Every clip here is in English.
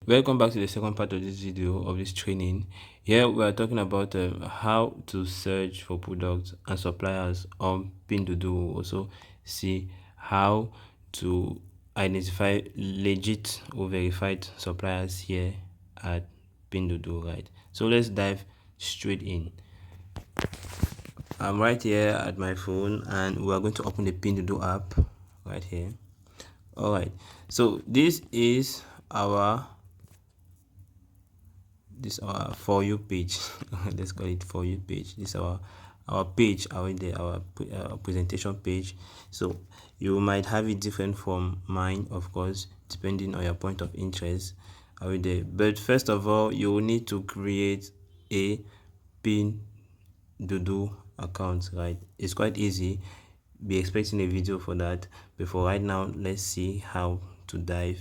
Welcome back to the second part of this video of this training. Here we are talking about how to search for products and suppliers on Pindoudou. We'll also see how to identify legit or verified suppliers here at Pindoudou, right? So let's dive straight in. I'm right here at my phone and we are going to open the Pindoudou app right here. All right, so this is our for you page. Let's call it for you page. This is our page, our presentation page. So you might have it different from mine, of course, depending on your point of interest out there. But first of all, you will need to create a Pindoudou account, right? It's quite easy. Be expecting a video for that. Before right now, let's see how to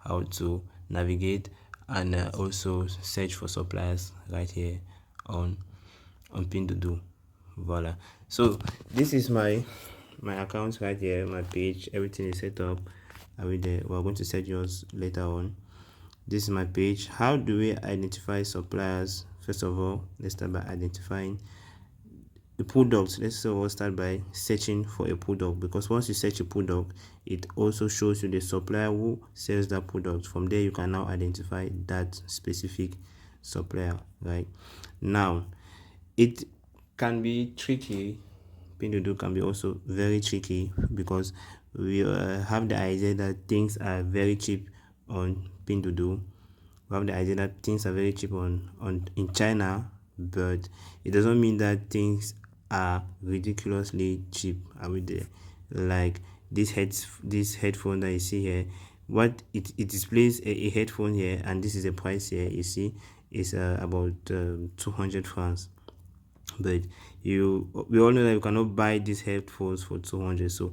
how to navigate and also search for suppliers right here on Pindoudou. Voila. So this is my account right here, my page. Everything is set up. We're going to set yours later on. This is my page. How do we identify suppliers? First of all, let's start by identifying the product. Let's start by searching for a product, because once you search a product, it also shows you the supplier who sells that product. From there you can now identify that specific supplier. Right now, it can be tricky. Pindoudou can be also very tricky because we have the idea that things are very cheap on Pindoudou. We have the idea that things are very cheap in China, but it doesn't mean that things are ridiculously cheap. Are we there? Like this headphone that you see here, what it displays a headphone here, and this is the price here. You see, is about 200 francs. But we all know that you cannot buy these headphones for 200. So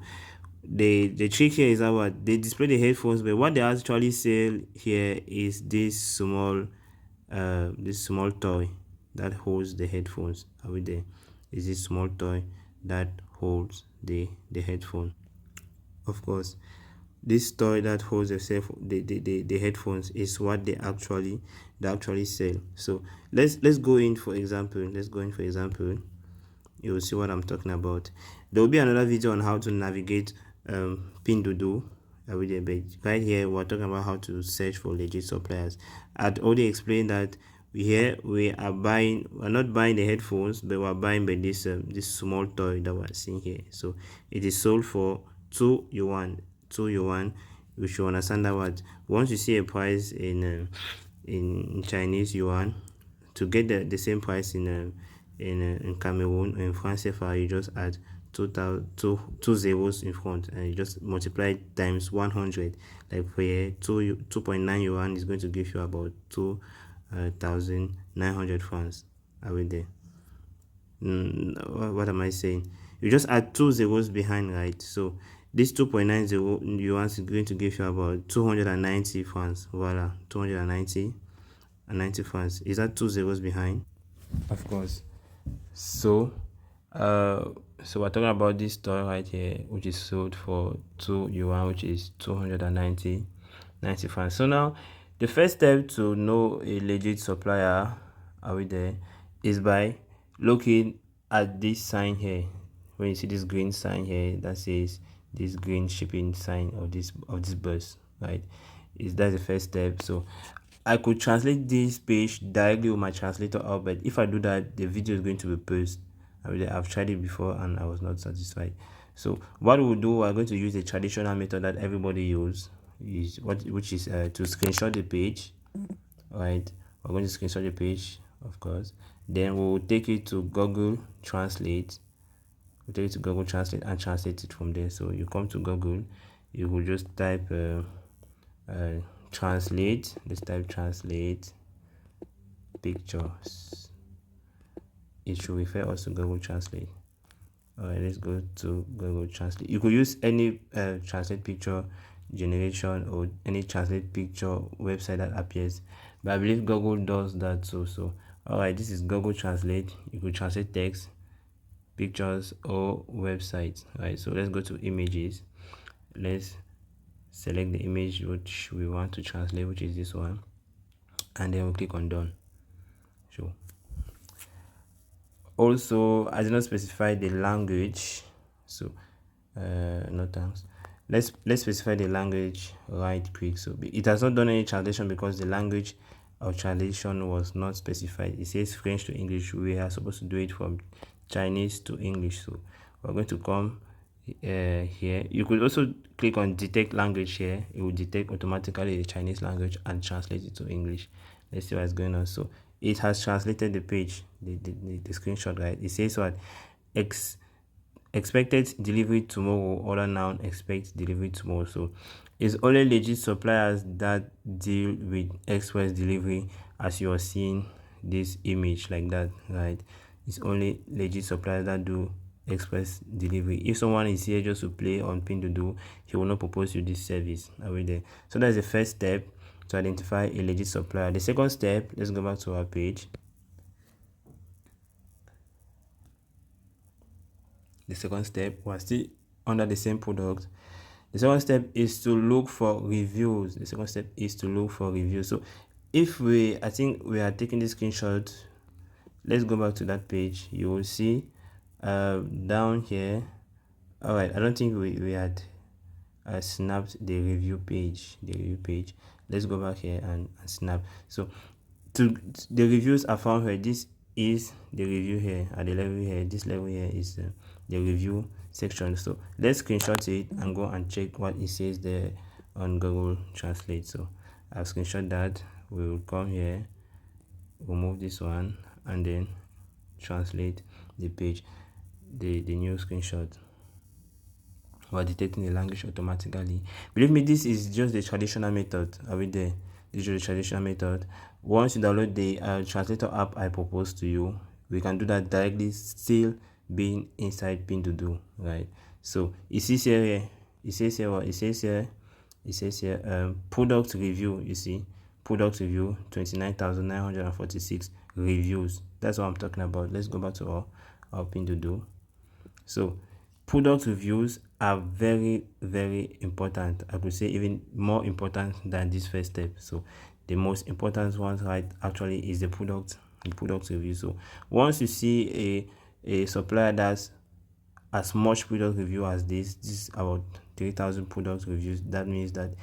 the trick here is that what they display the headphones, but what they actually sell here is this small toy that holds the headphones. Are we there? Is this small toy that holds the headphone. Of course, this toy that holds the headphones is what they actually sell. So let's go in for example. You will see what I'm talking about. There will be another video on how to navigate Pindoudou. But right here we're talking about how to search for legit suppliers. I'd already explained that we're not buying the headphones, but we're buying by this small toy that we're seeing here. So it is sold for 2 yuan. You should understand that what once you see a price in Chinese yuan, to get the same price in Cameroon or in France CFA, you just add two zeros in front and you just multiply times 100. Like for here, 2.9 yuan is going to give you about 2,900 francs. Are we there? What am I saying? You just add two zeros behind, right? So this 2.90 yuan is going to give you about 290 francs. Voila, 290 francs. Is that two zeros behind? Of course. So so we're talking about this toy right here, which is sold for 2 yuan, which is 290 francs. So now the first step to know a legit supplier, are we there, is by looking at this sign here. When you see this green sign here that says this green shipping sign of this bus, right, that's the first step. So I could translate this page directly with my translator out, but if I do that, the video is going to be paused. I've tried it before and I was not satisfied. So what we'll do, we're going to use the traditional method that everybody uses, which is to screenshot the page. Right, we're going to screenshot the page, of course. Then we'll take it to Google Translate. We'll take it to Google Translate and translate it from there. So you come to Google, you will just type translate. Let's type translate pictures. It should refer us to Google Translate. All right, let's go to Google Translate. You could use any translate picture generation or any translate picture website that appears, but I believe Google does that too. So all right, this is Google Translate. You could translate text, pictures, or websites. Right, so let's go to images. Let's select the image which we want to translate, which is this one. and then we click on done. So also I did not specify the language, so no thanks. Let's specify the language right quick. So it has not done any translation because the language of translation was not specified. It says French to English. We are supposed to do it from Chinese to English. So we're going to come here. You could also click on detect language here. It will detect automatically the Chinese language and translate it to English. Let's see what's going on. So it has translated the page, the screenshot, right? It says what expected delivery tomorrow, order now, expect delivery tomorrow. So it's only legit suppliers that deal with express delivery, as you are seeing this image like that, right? It's only legit suppliers that do express delivery. If someone is here just to play on Pindoudou, he will not propose you this service over there. So that's the first step, to identify a legit supplier. The second step, let's go back to our page. The second step, we're still under the same product. The second step is to look for reviews. The second step is to look for reviews. So if I think we are taking this screenshot, let's go back to that page. You will see down here. All right, I don't think we had snapped the review page. Let's go back here and snap. So the reviews are found here. This is the review here at the level here. This level here is the review section. So let's screenshot it and go and check what it says there on Google Translate. So I've screenshot that. We will come here, remove this one, and then translate the page, the new screenshot. We're detecting the language automatically. Believe me, this is just the traditional method. Are we there? This is the traditional method. Once you download the translator app I proposed to you, we can do that directly, still being inside Pindoudou, right? So it says here, product review. You see, product review, 29,946 reviews. That's what I'm talking about. Let's go back to our Pindoudou. So product reviews are very, very important. I could say even more important than this first step. So the most important one, right, actually is the product review. So once you see a supplier that's as much product review as this is about 3,000 product reviews, that means that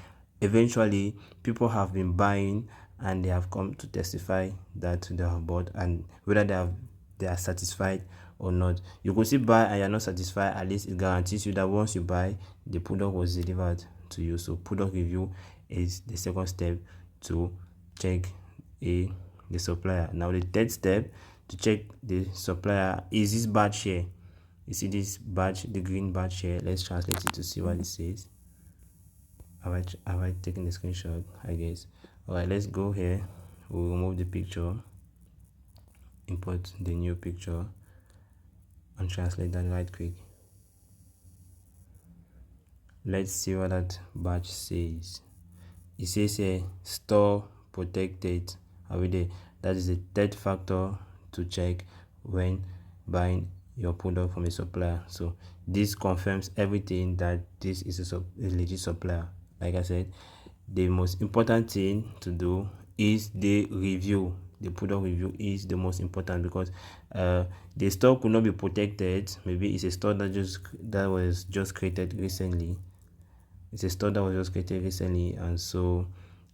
eventually people have been buying and they have come to testify that they have bought, and whether they are satisfied or not. You could still buy and you're not satisfied. At least it guarantees you that once you buy, the product was delivered to you. So product review is the second step to check the supplier. Now the third step to check the supplier is this badge here. You see this badge, the green badge here. Let's translate it to see what it says. Have I taken the screenshot? I guess. All right, let's go here. We'll remove the picture, import the new picture, and translate that right quick. Let's see what that badge says. It says here, store protected. Are we there? That is the third factor to check when buying your product from a supplier. So this confirms everything that this is a legit supplier. Like I said, the most important thing to do is the review. The product review is the most important, because the store could not be protected. Maybe it's a store that was just created recently. It's a store that was just created recently, and so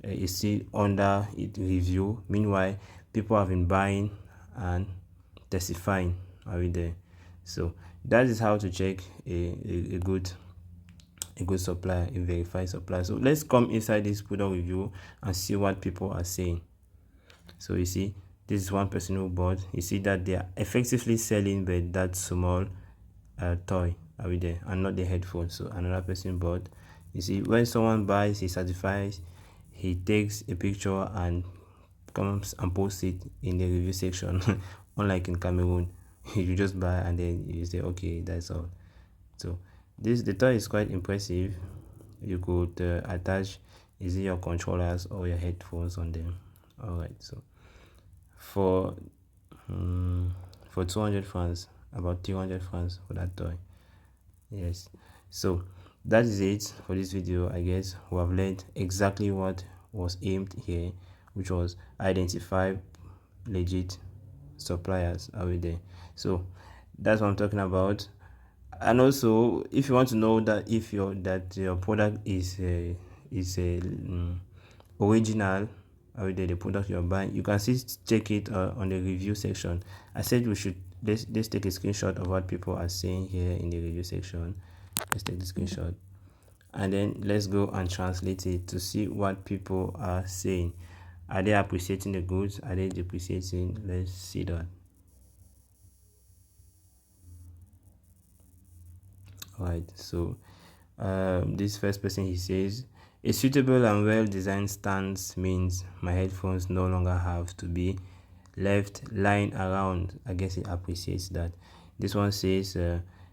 it's still under it review. Meanwhile, people have been buying and testifying. Are we there? So that is how to check a good supplier, a verified supplier. So let's come inside this product review and see what people are saying. So you see, this is one person who bought. You see that they are effectively selling but that small toy, are we there, and not the headphone. So another person bought. You see, when someone buys, he certifies, he takes a picture and comes and posts it in the review section. Unlike in Cameroon, you just buy and then you say, okay, that's all. So the toy is quite impressive. You could attach either your controllers or your headphones on them. All right, so for 200 francs, about 300 francs for that toy. Yes, so that is it for this video. I guess we have learned exactly what was aimed here which was identify legit suppliers out there. So that's what I'm talking about. And also, if you want to know that if your product is original, or the product you're buying, you can still check it on the review section. I said we should, let's take a screenshot of what people are saying here in the review section. Let's take the screenshot and then let's go and translate it to see what people are saying. Are they appreciating the goods? Are they depreciating? Let's see that. Right, so this first person, he says, a suitable and well designed stance means my headphones no longer have to be left lying around. I guess he appreciates that. This one says,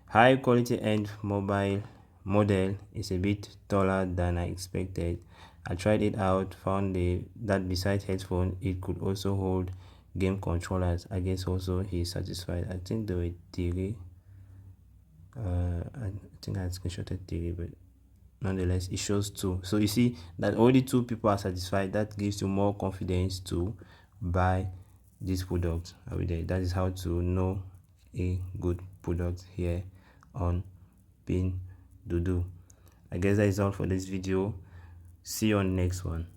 high quality end mobile model is a bit taller than I expected. I tried it out, found that besides headphone it could also hold game controllers. I guess also he's satisfied. I think there were three. I think I screenshotted three, but nonetheless it shows two. So you see that already two people are satisfied. That gives you more confidence to buy this product. That is how to know a good product here on Pindoudou. I guess that is all for this video. See you on the next one.